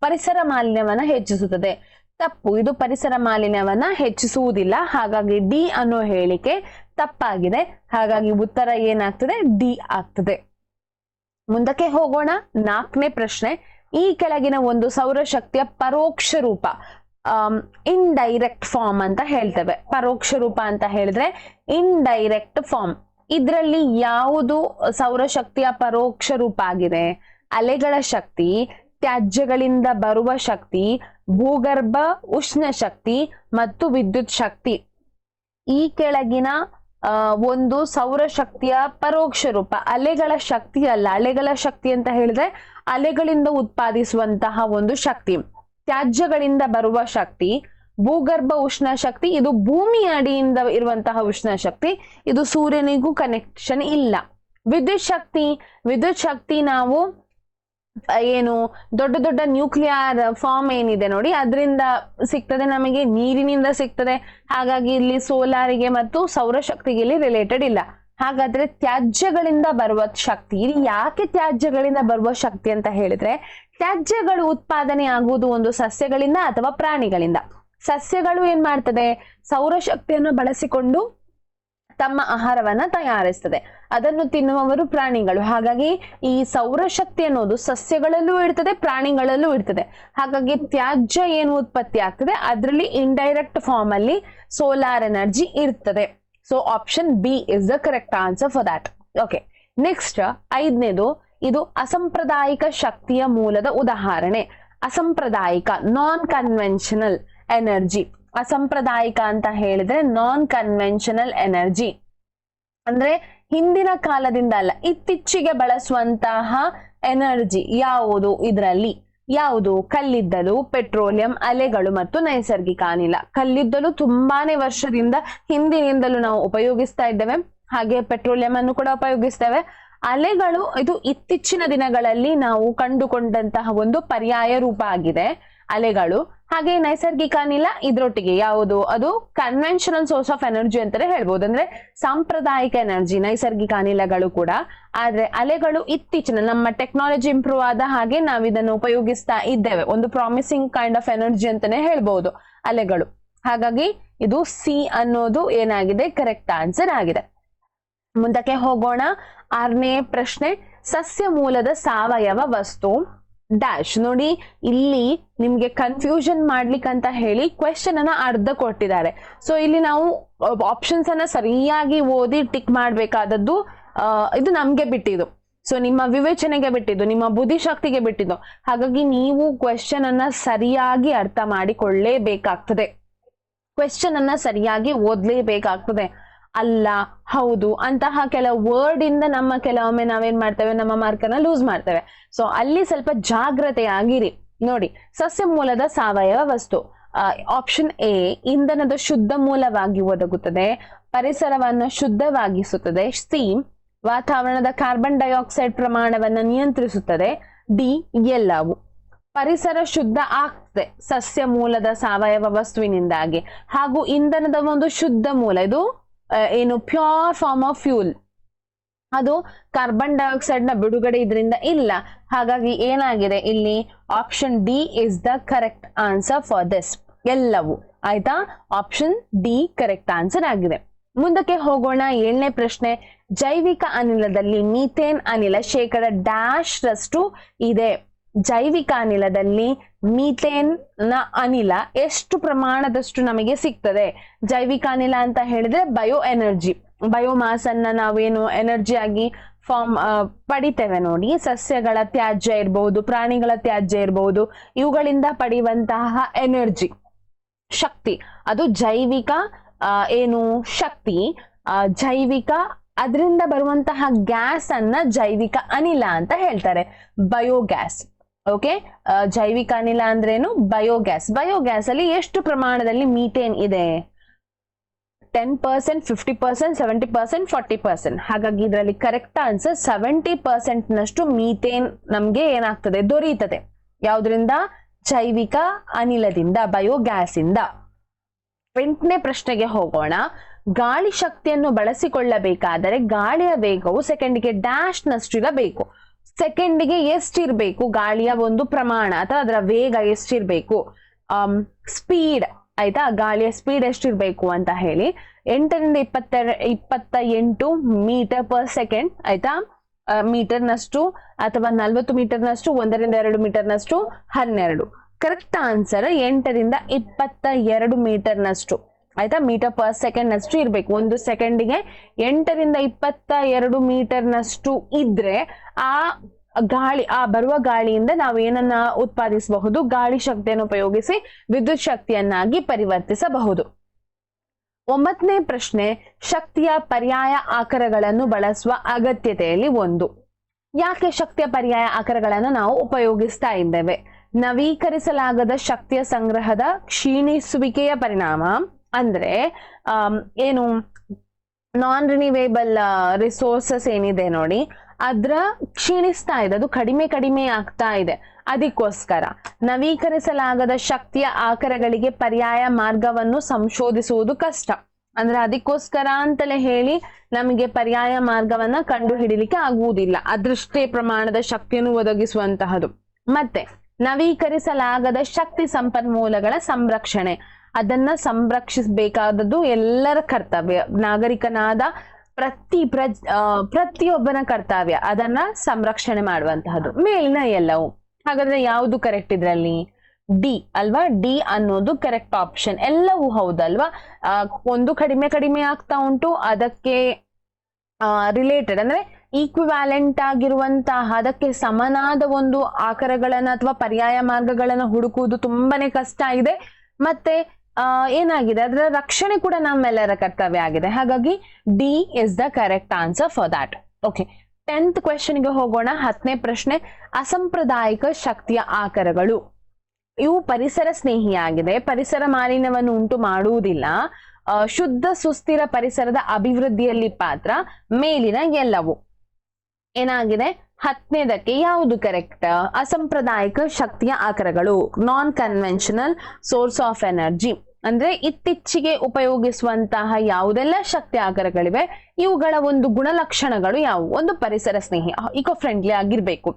ಪರಿಸರ ಮಾಲಿನ್ಯವನ್ನ ಹೆಚ್ಚಿಸುತ್ತದೆ. ತಪ್ಪು, ಇದು ಪರಿಸರ ಮಾಲಿನ್ಯವನ್ನ ಹೆಚ್ಚಿಸುವುದಿಲ್ಲ. ಹಾಗಾಗಿ ಡಿ ಅನ್ನೋ ಹೇಳಿಕೆ ತಪ್ಪಾಗಿದೆ. ಹಾಗಾಗಿ ಉತ್ತರ ಏನಾಗ್ತದೆ? ಡಿ ಆಗ್ತದೆ. ಮುಂದಕ್ಕೆ ಹೋಗೋಣ. 4ನೇ ಪ್ರಶ್ನೆ, ಈ ಕೆಳಗಿನ ಒಂದು ಸೌರಶಕ್ತಿಯ ಪರೋಕ್ಷ ರೂಪ, ಇನ್ಡೈರೆಕ್ಟ್ ಫಾರ್ಮ್ ಅಂತ ಹೇಳ್ತೇವೆ. ಪರೋಕ್ಷ ರೂಪ ಅಂತ ಹೇಳಿದ್ರೆ ಇನ್ಡೈರೆಕ್ಟ್ ಫಾರ್ಮ್. ಇದರಲ್ಲಿ ಯಾವುದು ಸೌರಶಕ್ತಿಯ ಪರೋಕ್ಷ ರೂಪ ಆಗಿದೆ? ಅಲೆಗಳ ಶಕ್ತಿ, ತ್ಯಾಜ್ಯಗಳಿಂದ ಬರುವ ಶಕ್ತಿ, ಭೂಗರ್ಭ ಉಷ್ಣ ಶಕ್ತಿ ಮತ್ತು ವಿದ್ಯುತ್ ಶಕ್ತಿ. ಈ ಕೆಳಗಿನ ಒಂದು ಸೌರಶಕ್ತಿಯ ಪರೋಕ್ಷ ರೂಪ ಅಲೆಗಳ ಶಕ್ತಿ ಅಲ್ಲ. ಅಲೆಗಳ ಶಕ್ತಿ ಅಂತ ಹೇಳಿದ್ರೆ ಅಲೆಗಳಿಂದ ಉತ್ಪಾದಿಸುವಂತಹ ಒಂದು ಶಕ್ತಿ. ತ್ಯಾಜ್ಯಗಳಿಂದ ಬರುವ ಶಕ್ತಿ, ಭೂಗರ್ಭ ಉಷ್ಣ ಶಕ್ತಿ, ಇದು ಭೂಮಿಯ ಅಡಿಯಿಂದ ಇರುವಂತಹ ಉಷ್ಣ ಶಕ್ತಿ. ಇದು ಸೂರ್ಯನಿಗೂ ಕನೆಕ್ಷನ್ ಇಲ್ಲ. ವಿದ್ಯುತ್ ಶಕ್ತಿ ನಾವು ಏನು ದೊಡ್ಡ ದೊಡ್ಡ ನ್ಯೂಕ್ಲಿಯರ್ ಫಾರ್ಮ್ ಏನಿದೆ ನೋಡಿ, ಅದರಿಂದ ಸಿಗ್ತದೆ, ನಮಗೆ ನೀರಿನಿಂದ ಸಿಗ್ತದೆ. ಹಾಗಾಗಿ ಇಲ್ಲಿ ಸೋಲಾರಿಗೆ ಮತ್ತು ಸೌರಶಕ್ತಿಗೆ ಇಲ್ಲಿ ರಿಲೇಟೆಡ್ ಇಲ್ಲ. ಹಾಗಾದ್ರೆ ತ್ಯಾಜ್ಯಗಳಿಂದ ಬರುವ ಶಕ್ತಿ, ಇಲ್ಲಿ ಯಾಕೆ ತ್ಯಾಜ್ಯಗಳಿಂದ ಬರುವ ಶಕ್ತಿ ಅಂತ ಹೇಳಿದ್ರೆ, ತ್ಯಾಜ್ಯಗಳು ಉತ್ಪಾದನೆ ಆಗುವುದು ಒಂದು ಸಸ್ಯಗಳಿಂದ ಅಥವಾ ಪ್ರಾಣಿಗಳಿಂದ. ಸಸ್ಯಗಳು ಏನ್ ಮಾಡ್ತದೆ, ಸೌರಶಕ್ತಿಯನ್ನು ಬಳಸಿಕೊಂಡು ತಮ್ಮ ಆಹಾರವನ್ನ ತಯಾರಿಸ್ತದೆ, ಅದನ್ನು ತಿನ್ನುವವರು ಪ್ರಾಣಿಗಳು. ಹಾಗಾಗಿ ಈ ಸೌರಶಕ್ತಿ ಅನ್ನೋದು ಸಸ್ಯಗಳಲ್ಲೂ ಇರ್ತದೆ, ಪ್ರಾಣಿಗಳಲ್ಲೂ ಇರ್ತದೆ. ಹಾಗಾಗಿ ತ್ಯಾಜ್ಯ ಏನು ಉತ್ಪತ್ತಿ ಆಗ್ತದೆ ಅದರಲ್ಲಿ ಇಂಡೈರೆಕ್ಟ್ ಫಾರ್ಮ್ ಅಲ್ಲಿ ಸೋಲಾರ್ ಎನರ್ಜಿ ಇರ್ತದೆ. So option B is the correct answer for that. Okay, next 5ನೇದು, ಇದು ಅಸಾಂಪ್ರದಾಯಿಕ ಶಕ್ತಿಯ ಮೂಲದ ಉದಾಹರಣೆ. ಅಸಾಂಪ್ರದಾಯಿಕ, ನಾನ್ ಕನ್ವೆನ್ಷನಲ್ ಎನರ್ಜಿ. ಅಸಾಂಪ್ರದಾಯಿಕ ಅಂತ ಹೇಳಿದ್ರೆ ನಾನ್ ಕನ್ವೆನ್ಷನಲ್ ಎನರ್ಜಿ ಅಂದ್ರೆ ಹಿಂದಿನ ಕಾಲದಿಂದ ಅಲ್ಲ, ಇತ್ತೀಚೆಗೆ ಬಳಸುವಂತಹ ಎನರ್ಜಿ ಯಾವುದು? ಇದರಲ್ಲಿ ಯಾವುದು? ಕಲ್ಲಿದ್ದಲು, ಪೆಟ್ರೋಲಿಯಂ, ಅಲೆಗಳು ಮತ್ತು ನೈಸರ್ಗಿಕ ಅನಿಲ. ಕಲ್ಲಿದ್ದಲು ತುಂಬಾನೇ ವರ್ಷದಿಂದ ಹಿಂದಿನಿಂದಲೂ ನಾವು ಉಪಯೋಗಿಸ್ತಾ ಇದ್ದೇವೆ, ಹಾಗೆ ಪೆಟ್ರೋಲಿಯಂ ಅನ್ನು ಕೂಡ ಉಪಯೋಗಿಸ್ತೇವೆ. ಅಲೆಗಳು ಇದು ಇತ್ತೀಚಿನ ದಿನಗಳಲ್ಲಿ ನಾವು ಕಂಡುಕೊಂಡಂತಹ ಒಂದು ಪರ್ಯಾಯ ರೂಪ ಆಗಿದೆ ಅಲೆಗಳು. ಹಾಗೆ ನೈಸರ್ಗಿಕ ಅನಿಲ ಇದ್ರೊಟ್ಟಿಗೆ ಯಾವುದು? ಅದು ಕನ್ವೆನ್ಷನಲ್ ಸೋರ್ಸ್ ಆಫ್ ಎನರ್ಜಿ ಅಂತಾನೆ ಹೇಳ್ಬೋದು, ಅಂದ್ರೆ ಸಾಂಪ್ರದಾಯಿಕ ಎನರ್ಜಿ ನೈಸರ್ಗಿಕ ಅನಿಲಗಳು ಕೂಡ. ಆದ್ರೆ ಅಲೆಗಳು ಇತ್ತೀಚಿನ, ನಮ್ಮ ಟೆಕ್ನಾಲಜಿ ಇಂಪ್ರೂವ್ ಆದ ಹಾಗೆ ನಾವು ಇದನ್ನು ಉಪಯೋಗಿಸ್ತಾ ಇದ್ದೇವೆ. ಒಂದು ಪ್ರಾಮಿಸಿಂಗ್ ಕೈಂಡ್ ಆಫ್ ಎನರ್ಜಿ ಅಂತಾನೆ ಹೇಳ್ಬಹುದು ಅಲೆಗಳು. ಹಾಗಾಗಿ ಇದು ಸಿ ಅನ್ನೋದು ಏನಾಗಿದೆ, ಕರೆಕ್ಟ್ ಆನ್ಸರ್ ಆಗಿದೆ. ಮುಂದಕ್ಕೆ ಹೋಗೋಣ. 6ನೇ ಪ್ರಶ್ನೆ, ಸಸ್ಯ ಮೂಲದ ಸಾವಯವ ವಸ್ತು ಡ್ಯಾಶ್. ನೋಡಿ, ಇಲ್ಲಿ ನಿಮ್ಗೆ ಕನ್ಫ್ಯೂಷನ್ ಮಾಡ್ಲಿಕ್ಕಂತ ಹೇಳಿ ಕ್ವೆಶ್ಚನ್ ಅನ್ನ ಅರ್ಧ ಕೊಟ್ಟಿದ್ದಾರೆ. ಸೊ ಇಲ್ಲಿ ನಾವು ಆಪ್ಷನ್ಸ್ ಅನ್ನ ಸರಿಯಾಗಿ ಓದಿ ಟಿಕ್ ಮಾಡ್ಬೇಕಾದದ್ದು ಇದು ನಮ್ಗೆ ಬಿಟ್ಟಿದ್ದು. ಸೊ ನಿಮ್ಮ ವಿವೇಚನೆಗೆ ಬಿಟ್ಟಿದ್ದು, ನಿಮ್ಮ ಬುದ್ಧಿಶಕ್ತಿಗೆ ಬಿಟ್ಟಿದ್ದು. ಹಾಗಾಗಿ ನೀವು ಕ್ವೆಶ್ಚನ್ ಅನ್ನ ಸರಿಯಾಗಿ ಅರ್ಥ ಮಾಡಿಕೊಳ್ಳೇಬೇಕಾಗ್ತದೆ, ಕ್ವೆಶ್ಚನ್ ಅನ್ನ ಸರಿಯಾಗಿ ಓದ್ಲೇಬೇಕಾಗ್ತದೆ. ಅಲ್ಲ, ಹೌದು ಅಂತಹ ಕೆಲವು ವರ್ಡ್ ಇಂದ ಕೆಲವೊಮ್ಮೆ ನಾವೇನ್ ಮಾಡ್ತೇವೆ, ನಮ್ಮ ಮಾರ್ಕ್ ಅನ್ನ ಲೂಸ್ ಮಾಡ್ತೇವೆ. ಸೊ ಅಲ್ಲಿ ಸ್ವಲ್ಪ ಜಾಗ್ರತೆಯಾಗಿರಿ. ನೋಡಿ, ಸಸ್ಯ ಮೂಲದ ಸಾವಯವ ವಸ್ತು. ಆಪ್ಷನ್ ಎ, ಇಂಧನದ ಶುದ್ಧ ಮೂಲವಾಗಿ ಒದಗುತ್ತದೆ, ಪರಿಸರವನ್ನು ಶುದ್ಧವಾಗಿಸುತ್ತದೆ. ಸಿ, ವಾತಾವರಣದ ಕಾರ್ಬನ್ ಡೈಆಕ್ಸೈಡ್ ಪ್ರಮಾಣವನ್ನು ನಿಯಂತ್ರಿಸುತ್ತದೆ. ಡಿ, ಎಲ್ಲವೂ. ಪರಿಸರ ಶುದ್ಧ ಆಗ್ತದೆ ಸಸ್ಯ ಮೂಲದ ಸಾವಯವ ವಸ್ತುವಿನಿಂದಾಗಿ, ಹಾಗೂ ಇಂಧನದ ಒಂದು ಶುದ್ಧ ಮೂಲ, ಇದು ಏನು ಪ್ಯೂರ್ ಫಾರ್ಮ್ ಆಫ್ ಫ್ಯೂಲ್, ಅದು ಕಾರ್ಬನ್ ಡೈಆಕ್ಸೈಡ್ ನ ಬಿಡುಗಡೆ ಇದರಿಂದ ಇಲ್ಲ. ಹಾಗಾಗಿ ಏನಾಗಿದೆ ಇಲ್ಲಿ, option D is the correct answer for this. ಎಲ್ಲವೂ. ಆಯ್ತಾ? ಆಪ್ಷನ್ ಡಿ ಕರೆಕ್ಟ್ ಆನ್ಸರ್ ಆಗಿದೆ. ಮುಂದಕ್ಕೆ ಹೋಗೋಣ. 7ನೇ ಪ್ರಶ್ನೆ, ಜೈವಿಕ ಅನಿಲದಲ್ಲಿ ಮೀಥೇನ್ ಅನಿಲ ಶೇಕಡ ಡ್ಯಾಶ್ ರಷ್ಟು ಇದೆ. ಜೈವಿಕ ಅನಿಲದಲ್ಲಿ ಮೀಥೇನ್ ನ ಅನಿಲ ಎಷ್ಟು ಪ್ರಮಾಣದಷ್ಟು ನಮಗೆ ಸಿಗ್ತದೆ? ಜೈವಿಕ ಅನಿಲ ಅಂತ ಹೇಳಿದ್ರೆ ಬಯೋ ಎನರ್ಜಿ, ಬಯೋಮಾಸ್ ಅನ್ನ ನಾವೇನು ಎನರ್ಜಿ ಆಗಿ ಪಡಿತೇವೆ ನೋಡಿ. ಸಸ್ಯಗಳ ತ್ಯಾಜ್ಯ ಇರಬಹುದು, ಪ್ರಾಣಿಗಳ ತ್ಯಾಜ್ಯ ಇರಬಹುದು, ಇವುಗಳಿಂದ ಪಡೆಯುವಂತಹ ಎನರ್ಜಿ, ಶಕ್ತಿ, ಅದು ಜೈವಿಕ ಏನು ಶಕ್ತಿ. ಜೈವಿಕ ಅದರಿಂದ ಬರುವಂತಹ ಗ್ಯಾಸ್ ಅನ್ನ ಜೈವಿಕ ಅನಿಲ ಅಂತ ಹೇಳ್ತಾರೆ, ಬಯೋಗ್ಯಾಸ್. ಓಕೆ, ಜೈವಿಕ ಅನಿಲ ಅಂದ್ರೇನು? ಬಯೋಗ್ಯಾಸ್. ಬಯೋಗ್ಯಾಸ್ ಅಲ್ಲಿ ಎಷ್ಟು ಪ್ರಮಾಣದಲ್ಲಿ ಮೀಥೇನ್ ಇದೆ? 10%, 50%, 70%, 40%. ಹಾಗಾಗಿ ಇದರಲ್ಲಿ ಕರೆಕ್ಟ್ ಆನ್ಸರ್ 70% ನಷ್ಟು ಮೀಥೇನ್ ನಮ್ಗೆ ಏನಾಗ್ತದೆ, ದೊರೆಯುತ್ತದೆ. ಯಾವುದರಿಂದ? ಜೈವಿಕ ಅನಿಲದಿಂದ, ಬಯೋಗ್ಯಾಸ್ ಇಂದ. 8ನೇ ಪ್ರಶ್ನೆಗೆ ಹೋಗೋಣ. ಗಾಳಿ ಶಕ್ತಿಯನ್ನು ಬಳಸಿಕೊಳ್ಳಬೇಕಾದರೆ ಗಾಳಿಯ ವೇಗವು ಸೆಕೆಂಡಿಗೆ ಡ್ಯಾಶ್ ನಷ್ಟು ಇರಬೇಕು. ಸೆಕೆಂಡಿಗೆ ಎಷ್ಟಿರ್ಬೇಕು ಗಾಳಿಯ ಒಂದು ಪ್ರಮಾಣ ಅಥವಾ ಅದರ ವೇಗ ಎಷ್ಟಿರ್ಬೇಕು? ಸ್ಪೀಡ್, ಆಯ್ತಾ? ಗಾಳಿಯ ಸ್ಪೀಡ್ ಎಷ್ಟಿರ್ಬೇಕು ಅಂತ ಹೇಳಿ 8 ರಿಂದ 28 ಮೀಟರ್ ಪರ್ ಸೆಕೆಂಡ್, ಆಯ್ತಾ? ಮೀಟರ್ನಷ್ಟು ಅಥವಾ 40 ಮೀಟರ್ನಷ್ಟು, 1 ರಿಂದ 2 ಮೀಟರ್ನಷ್ಟು 12. ಕರೆಕ್ಟ್ ಆನ್ಸರ್ 8 ರಿಂದ 22 ಮೀಟರ್ನಷ್ಟು, ಆಯ್ತಾ? ಮೀಟರ್ ಪರ್ ಸೆಕೆಂಡ್ ನಷ್ಟು ಇರ್ಬೇಕು. ಒಂದು ಸೆಕೆಂಡಿಗೆ 8 ರಿಂದ 22 ಮೀಟರ್ನಷ್ಟು ಇದ್ರೆ ಆ ಗಾಳಿ, ಆ ಬರುವ ಗಾಳಿಯಿಂದ ನಾವು ಏನನ್ನ ಉತ್ಪಾದಿಸಬಹುದು? ಗಾಳಿ ಶಕ್ತಿಯನ್ನು ಉಪಯೋಗಿಸಿ ವಿದ್ಯುತ್ ಶಕ್ತಿಯನ್ನಾಗಿ ಪರಿವರ್ತಿಸಬಹುದು. 9ನೇ ಪ್ರಶ್ನೆ, ಶಕ್ತಿಯ ಪರ್ಯಾಯ ಆಕಾರಗಳನ್ನು ಬಳಸುವ ಅಗತ್ಯತೆಯಲ್ಲಿ ಒಂದು. ಯಾಕೆ ಶಕ್ತಿಯ ಪರ್ಯಾಯ ಆಕಾರಗಳನ್ನು ನಾವು ಉಪಯೋಗಿಸ್ತಾ ಇದ್ದೇವೆ? ನವೀಕರಿಸಲಾಗದ ಶಕ್ತಿಯ ಸಂಗ್ರಹದ ಕ್ಷೀಣಿಸುವಿಕೆಯ ಪರಿಣಾಮ, ಅಂದ್ರೆ ಏನು ನಾನ್ ರಿನ್ಯೂವೇಬಲ್ ರಿಸೋರ್ಸಸ್ ಏನಿದೆ ನೋಡಿ, ಅದ್ರ ಕ್ಷೀಣಿಸ್ತಾ ಇದೆ, ಅದು ಕಡಿಮೆ ಆಗ್ತಾ ಇದೆ. ಅದಕ್ಕೋಸ್ಕರ ನವೀಕರಿಸಲಾಗದ ಶಕ್ತಿಯ ಆಕರಗಳಿಗೆ ಪರ್ಯಾಯ ಮಾರ್ಗವನ್ನು ಸಂಶೋಧಿಸುವುದು ಕಷ್ಟ. ಅಂದ್ರೆ ಅದಕ್ಕೋಸ್ಕರ ಅಂತಲೇ ಹೇಳಿ ನಮಗೆ ಪರ್ಯಾಯ ಮಾರ್ಗವನ್ನ ಕಂಡು ಹಿಡಿಲಿಕ್ಕೆ ಆಗುವುದಿಲ್ಲ, ಅದೃಷ್ಟೇ ಪ್ರಮಾಣದ ಶಕ್ತಿಯನ್ನು ಒದಗಿಸುವಂತಹದ್ದು. ಮತ್ತೆ ನವೀಕರಿಸಲಾಗದ ಶಕ್ತಿ ಸಂಪನ್ಮೂಲಗಳ ಸಂರಕ್ಷಣೆ, ಅದನ್ನ ಸಂರಕ್ಷಿಸಬೇಕಾದದ್ದು ಎಲ್ಲರ ಕರ್ತವ್ಯ, ನಾಗರಿಕನಾದ ಪ್ರತಿಯೊಬ್ಬನ ಕರ್ತವ್ಯ, ಅದನ್ನ ಸಂರಕ್ಷಣೆ ಮಾಡುವಂತಹದ್ದು. ಮೇಲಿನ ಎಲ್ಲವೂ. ಹಾಗಾದ್ರೆ ಯಾವುದು ಕರೆಕ್ಟ್ ಇದ್ರಲ್ಲಿ? ಡಿ ಅಲ್ವಾ? ಡಿ ಅನ್ನೋದು ಕರೆಕ್ಟ್ ಆಪ್ಷನ್. ಎಲ್ಲವೂ ಹೌದಲ್ವಾ? ಒಂದು ಕಡಿಮೆ ಆಗ್ತಾ ಉಂಟು, ಅದಕ್ಕೆ ರಿಲೇಟೆಡ್ ಅಂದ್ರೆ ಈಕ್ವಿವ್ಯಾಲೆಂಟ್ ಆಗಿರುವಂತಹ, ಅದಕ್ಕೆ ಸಮನಾದ ಒಂದು ಆಕಾರಗಳನ್ನ ಅಥವಾ ಪರ್ಯಾಯ ಮಾರ್ಗಗಳನ್ನ ಹುಡುಕುವುದು ತುಂಬಾನೇ ಕಷ್ಟ ಇದೆ. ಮತ್ತೆ ಏನಾಗಿದೆ, ಅದರ ರಕ್ಷಣೆ ಕೂಡ ನಮ್ಮೆಲ್ಲರ ಕರ್ತವ್ಯ ಆಗಿದೆ. ಹಾಗಾಗಿ D is the correct answer for that. Okay, 10th ಕ್ವೆಶ್ಚನ್ಗೆ ಹೋಗೋಣ. 10ನೇ ಪ್ರಶ್ನೆ, ಅಸಾಂಪ್ರದಾಯಿಕ ಶಕ್ತಿಯ ಆಕಾರಗಳು. ಇವು ಪರಿಸರ ಸ್ನೇಹಿಯಾಗಿದೆ, ಪರಿಸರ ಮಾಲಿನ್ಯವನ್ನು ಉಂಟು ಮಾಡುವುದಿಲ್ಲ, ಶುದ್ಧ ಸುಸ್ಥಿರ ಪರಿಸರದ ಅಭಿವೃದ್ಧಿಯಲ್ಲಿ ಪಾತ್ರ, ಮೇಲಿನ ಎಲ್ಲವೂ. ಏನಾಗಿದೆ 10ನೇದಕ್ಕೆ ಯಾವುದು ಕರೆಕ್ಟ್? ಅಸಾಂಪ್ರದಾಯಿಕ ಶಕ್ತಿಯ ಆಕಾರಗಳು, non conventional source of energy, ಅಂದ್ರೆ ಇತ್ತೀಚೆಗೆ ಉಪಯೋಗಿಸುವಂತಹ ಯಾವುದೆಲ್ಲ ಶಕ್ತಿ ಆಕಾರಗಳಿವೆ ಇವುಗಳ ಒಂದು ಗುಣಲಕ್ಷಣಗಳು ಯಾವುವು? ಒಂದು ಪರಿಸರ ಸ್ನೇಹಿ, ಇಕೋ ಫ್ರೆಂಡ್ಲಿ ಆಗಿರ್ಬೇಕು,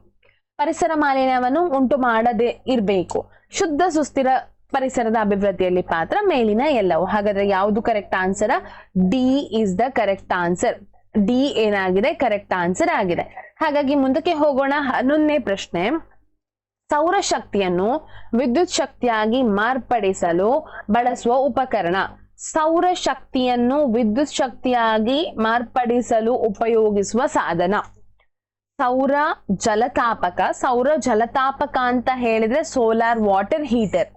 ಪರಿಸರ ಮಾಲಿನ್ಯವನ್ನು ಉಂಟು ಮಾಡದೇ ಇರಬೇಕು, ಶುದ್ಧ ಸುಸ್ಥಿರ ಪರಿಸರದ ಅಭಿವೃದ್ಧಿಯಲ್ಲಿ ಪಾತ್ರ, ಮೇಲಿನ ಎಲ್ಲವೂ. ಹಾಗಾದ್ರೆ ಯಾವುದು correct answer? D is the correct answer. D ಏನಾಗಿದೆ? ಕರೆಕ್ಟ್ ಆನ್ಸರ್ ಆಗಿದೆ. ಹಾಗಾಗಿ ಮುಂದಕ್ಕೆ ಹೋಗೋಣ. 11ನೇ ಪ್ರಶ್ನೆ, ಸೌರಶಕ್ತಿಯನ್ನು ವಿದ್ಯುತ್ ಶಕ್ತಿಯಾಗಿ ಮಾರ್ಪಡಿಸಲು ಬಳಸುವ ಉಪಕರಣ. ಸೌರಶಕ್ತಿಯನ್ನು ವಿದ್ಯುತ್ ಶಕ್ತಿಯಾಗಿ ಮಾರ್ಪಡಿಸಲು ಉಪಯೋಗಿಸುವ ಸಾಧನ ಸೌರ ಜಲತಾಪಕ. ಸೌರ ಜಲತಾಪಕ ಅಂತ ಹೇಳಿದ್ರೆ solar water heater.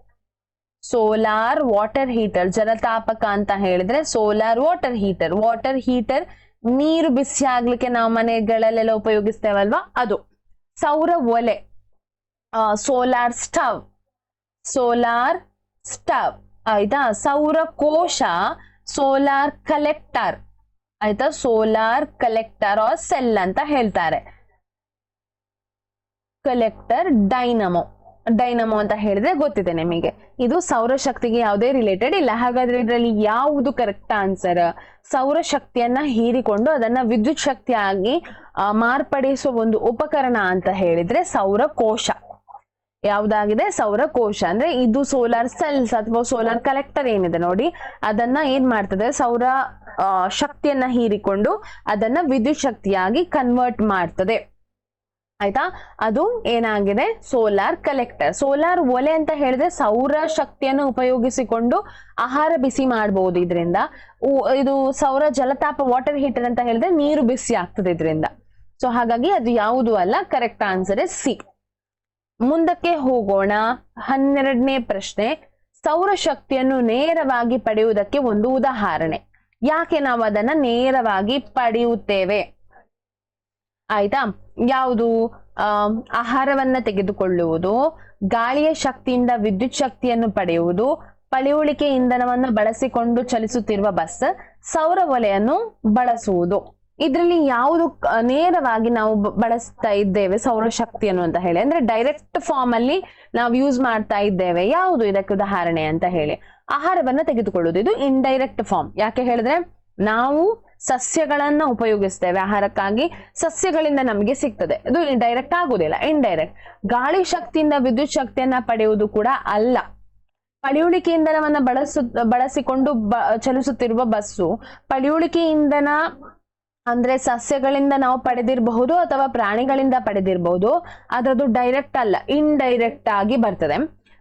Solar water heater. ಜಲತಾಪಕ ಅಂತ ಹೇಳಿದ್ರೆ solar water heater. Water heater ನೀರು ಬಿಸಿ ಆಗ್ಲಿಕ್ಕೆ ನಾವು ಮನೆಗಳಲ್ಲೆಲ್ಲ ಉಪಯೋಗಿಸ್ತೇವಲ್ವಾ, ಅದು. ಸೌರ ಒಲೆ, ಸೋಲಾರ್ ಸ್ಟವ್. ಸೋಲಾರ್ ಸ್ಟವ್ ಆಯ್ತಾ. ಸೌರ ಕೋಶ, ಸೋಲಾರ್ ಕಲೆಕ್ಟರ್ ಆಯ್ತಾ. ಸೋಲಾರ್ ಕಲೆಕ್ಟರ್ ಆರ್ ಸೆಲ್ ಅಂತ ಹೇಳ್ತಾರೆ. Collector dynamo. ಡೈನಮೋ ಅಂತ ಹೇಳಿದ್ರೆ ಗೊತ್ತಿದೆ ನಿಮಗೆ. ಇದು ಸೌರಶಕ್ತಿಗೆ ಯಾವುದೇ ರಿಲೇಟೆಡ್ ಇಲ್ಲ. ಹಾಗಾದ್ರೆ ಇದರಲ್ಲಿ ಯಾವುದು ಕರೆಕ್ಟ್ ಆನ್ಸರ್? ಸೌರಶಕ್ತಿಯನ್ನ ಹೀರಿಕೊಂಡು ಅದನ್ನ ವಿದ್ಯುತ್ ಶಕ್ತಿಯಾಗಿ ಮಾರ್ಪಡಿಸುವ ಒಂದು ಉಪಕರಣ ಅಂತ ಹೇಳಿದ್ರೆ ಸೌರಕೋಶ. ಯಾವ್ದಾಗಿದೆ? ಸೌರಕೋಶ. ಅಂದ್ರೆ ಇದು ಸೋಲಾರ್ ಸೆಲ್ಸ್ ಅಥವಾ ಸೋಲಾರ್ ಕಲೆಕ್ಟರ್ ಏನಿದೆ ನೋಡಿ, ಅದನ್ನ ಏನ್ ಮಾಡ್ತದೆ, ಸೌರ ಶಕ್ತಿಯನ್ನ ಹೀರಿಕೊಂಡು ಅದನ್ನ ವಿದ್ಯುತ್ ಶಕ್ತಿಯಾಗಿ ಕನ್ವರ್ಟ್ ಮಾಡ್ತದೆ ಆಯ್ತಾ. ಅದು ಏನಾಗಿದೆ? Solar collector. ಸೋಲಾರ್ ಒಲೆ ಅಂತ ಹೇಳಿದ್ರೆ ಸೌರ ಶಕ್ತಿಯನ್ನು ಉಪಯೋಗಿಸಿಕೊಂಡು ಆಹಾರ ಬಿಸಿ ಮಾಡಬಹುದು ಇದರಿಂದ. ಇದು ಸೌರ ಜಲತಾಪ ವಾಟರ್ ಹೀಟರ್ ಅಂತ ಹೇಳಿದ್ರೆ ನೀರು ಬಿಸಿ ಆಗ್ತದೆ ಇದರಿಂದ. ಸೊ ಹಾಗಾಗಿ ಅದು ಯಾವುದು ಅಲ್ಲ, ಕರೆಕ್ಟ್ ಆನ್ಸರ್ ಇಸ್ ಸಿ. ಮುಂದಕ್ಕೆ ಹೋಗೋಣ. 12ನೇ ಪ್ರಶ್ನೆ, ಸೌರಶಕ್ತಿಯನ್ನು ನೇರವಾಗಿ ಪಡೆಯುವುದಕ್ಕೆ ಒಂದು ಉದಾಹರಣೆ. ಯಾಕೆ ನಾವು ಅದನ್ನ ನೇರವಾಗಿ ಪಡೆಯುತ್ತೇವೆ ಆಯ್ತಾ? ಯಾವುದು? ಆಹಾರವನ್ನ ತೆಗೆದುಕೊಳ್ಳುವುದು, ಗಾಳಿಯ ಶಕ್ತಿಯಿಂದ ವಿದ್ಯುತ್ ಶಕ್ತಿಯನ್ನು ಪಡೆಯುವುದು, ಪಳೆಯುಳಿಕೆ ಇಂಧನವನ್ನು ಬಳಸಿಕೊಂಡು ಚಲಿಸುತ್ತಿರುವ ಬಸ್, ಸೌರ ಒಲೆಯನ್ನು ಬಳಸುವುದು. ಇದರಲ್ಲಿ ಯಾವುದು ನೇರವಾಗಿ ನಾವು ಬಳಸ್ತಾ ಇದ್ದೇವೆ ಸೌರಶಕ್ತಿಯನ್ನು ಅಂತ ಹೇಳಿ, ಅಂದ್ರೆ ಡೈರೆಕ್ಟ್ ಫಾರ್ಮ್ ಅಲ್ಲಿ ನಾವು ಯೂಸ್ ಮಾಡ್ತಾ ಇದ್ದೇವೆ? ಯಾವುದು ಇದಕ್ಕೆ ಉದಾಹರಣೆ ಅಂತ ಹೇಳಿ? ಆಹಾರವನ್ನ ತೆಗೆದುಕೊಳ್ಳುವುದು, ಇದು ಇಂಡೈರೆಕ್ಟ್ ಫಾರ್ಮ್. ಯಾಕೆ ಹೇಳಿದ್ರೆ ನಾವು ಸಸ್ಯಗಳನ್ನ ಉಪಯೋಗಿಸ್ತೇವೆ ಆಹಾರಕ್ಕಾಗಿ, ಸಸ್ಯಗಳಿಂದ ನಮಗೆ ಸಿಗ್ತದೆ, ಇದು ಡೈರೆಕ್ಟ್ ಆಗುದಿಲ್ಲ, ಇಂಡೈರೆಕ್ಟ್. ಗಾಳಿ ಶಕ್ತಿಯಿಂದ ವಿದ್ಯುತ್ ಶಕ್ತಿಯನ್ನ ಪಡೆಯುವುದು ಕೂಡ ಅಲ್ಲ. ಪಳೆಯುಳಿಕೆ ಇಂಧನವನ್ನ ಬಳಸಿಕೊಂಡು ಚಲಿಸುತ್ತಿರುವ ಬಸ್ಸು, ಪಳೆಯುಳಿಕೆ ಇಂಧನ ಅಂದ್ರೆ ಸಸ್ಯಗಳಿಂದ ನಾವು ಪಡೆದಿರಬಹುದು ಅಥವಾ ಪ್ರಾಣಿಗಳಿಂದ ಪಡೆದಿರಬಹುದು, ಅದರದ್ದು ಡೈರೆಕ್ಟ್ ಅಲ್ಲ, ಇಂಡೈರೆಕ್ಟ್ ಆಗಿ ಬರ್ತದೆ.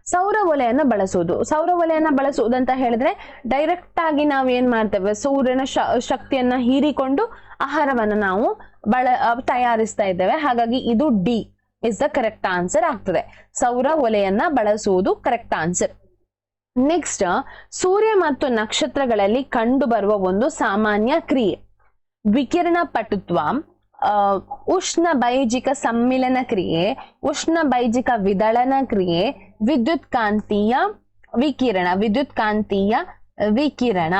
ಸೌರ ಒಲೆಯನ್ನ ಬಳಸುವುದು. ಸೌರ ಒಲೆಯನ್ನ ಬಳಸುವುದಂತ ಹೇಳಿದ್ರೆ ಡೈರೆಕ್ಟ್ ಆಗಿ ನಾವು ಏನ್ ಮಾಡ್ತೇವೆ, ಸೂರ್ಯನ ಶಕ್ತಿಯನ್ನ ಹೀರಿಕೊಂಡು ಆಹಾರವನ್ನು ನಾವು ತಯಾರಿಸ್ತಾ ಇದ್ದೇವೆ. ಹಾಗಾಗಿ ಇದು D is the correct answer ಆಗ್ತದೆ. ಸೌರ ಒಲೆಯನ್ನ ಬಳಸುವುದು ಕರೆಕ್ಟ್ ಆನ್ಸರ್. ನೆಕ್ಸ್ಟ್, ಸೂರ್ಯ ಮತ್ತು ನಕ್ಷತ್ರಗಳಲ್ಲಿ ಕಂಡು ಬರುವ ಒಂದು ಸಾಮಾನ್ಯ ಕ್ರಿಯೆ ವಿಕಿರಣ ಪಟುತ್ವ, ಉಷ್ಣ ಬೈಜಿಕ ಸಮ್ಮಿಲನ ಕ್ರಿಯೆ, ಉಷ್ಣ ಬೈಜಿಕ ವಿದಳನ ಕ್ರಿಯೆ, ವಿದ್ಯುತ್ ಕಾಂತೀಯ ವಿಕಿರಣ. ವಿದ್ಯುತ್ ಕಾಂತೀಯ ವಿಕಿರಣ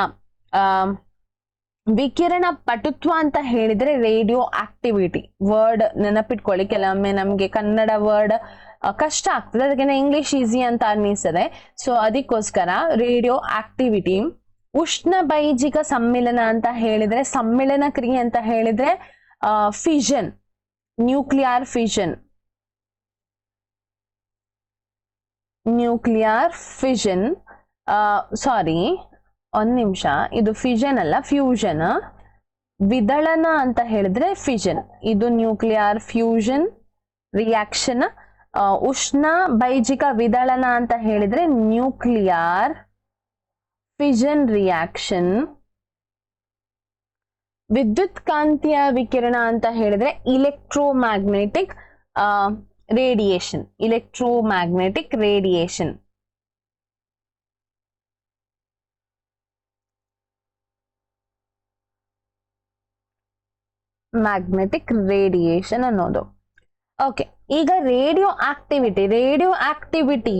ವಿಕಿರಣ ಪಟುತ್ವ ಅಂತ ಹೇಳಿದ್ರೆ ರೇಡಿಯೋ ಆಕ್ಟಿವಿಟಿ. ವರ್ಡ್ ನೆನಪಿಟ್ಕೊಳ್ಳಿ, ಕೆಲವೊಮ್ಮೆ ನಮ್ಗೆ ಕನ್ನಡ ವರ್ಡ್ ಕಷ್ಟ ಆಗ್ತದೆ, ಅದಕ್ಕೆ ಇಂಗ್ಲಿಷ್ ಈಸಿ ಅಂತ ಅನ್ನಿಸ್ತದೆ. ಸೊ ಅದಕ್ಕೋಸ್ಕರ ರೇಡಿಯೋ ಆಕ್ಟಿವಿಟಿ. ಉಷ್ಣ ಬೈಜಿಕ ಸಮ್ಮಿಲನ ಅಂತ ಹೇಳಿದ್ರೆ, ಸಮ್ಮಿಳನ ಕ್ರಿಯೆ ಅಂತ ಹೇಳಿದ್ರೆ fission, nuclear fission, nuclear fission. Sorry, ಒಂದ್ ನಿಮಿಷ, ಇದು ಫಿಷನ್ ಅಲ್ಲ, ಫ್ಯೂಷನ್. ವಿದಳನ ಅಂತ ಹೇಳಿದ್ರೆ ಫಿಷನ್, ಇದು ನ್ಯೂಕ್ಲಿಯರ್ ಫ್ಯೂಷನ್ ರಿಯಾಕ್ಷನ್. ಉಷ್ಣ ಬೈಜಿಕ ವಿದಳನ ಅಂತ ಹೇಳಿದ್ರೆ ನ್ಯೂಕ್ಲಿಯರ್ ಫಿಷನ್ ರಿಯಾಕ್ಷನ್. ವಿದ್ಯುತ್ ಕಾಂತೀಯ ವಿಕಿರಣ ಅಂತ ಹೇಳಿದ್ರೆ ಇಲೆಕ್ಟ್ರೋಮ್ಯಾಗ್ನೆಟಿಕ್ ರೇಡಿಯೇಷನ್, ಇಲೆಕ್ಟ್ರೋಮ್ಯಾಗ್ನೆಟಿಕ್ ರೇಡಿಯೇಷನ್. ಮ್ಯಾಗ್ನೆಟಿಕ್ ರೇಡಿಯೇಷನ್ ಅನ್ನೋದು. ಓಕೆ, ಈಗ ರೇಡಿಯೋ ಆಕ್ಟಿವಿಟಿ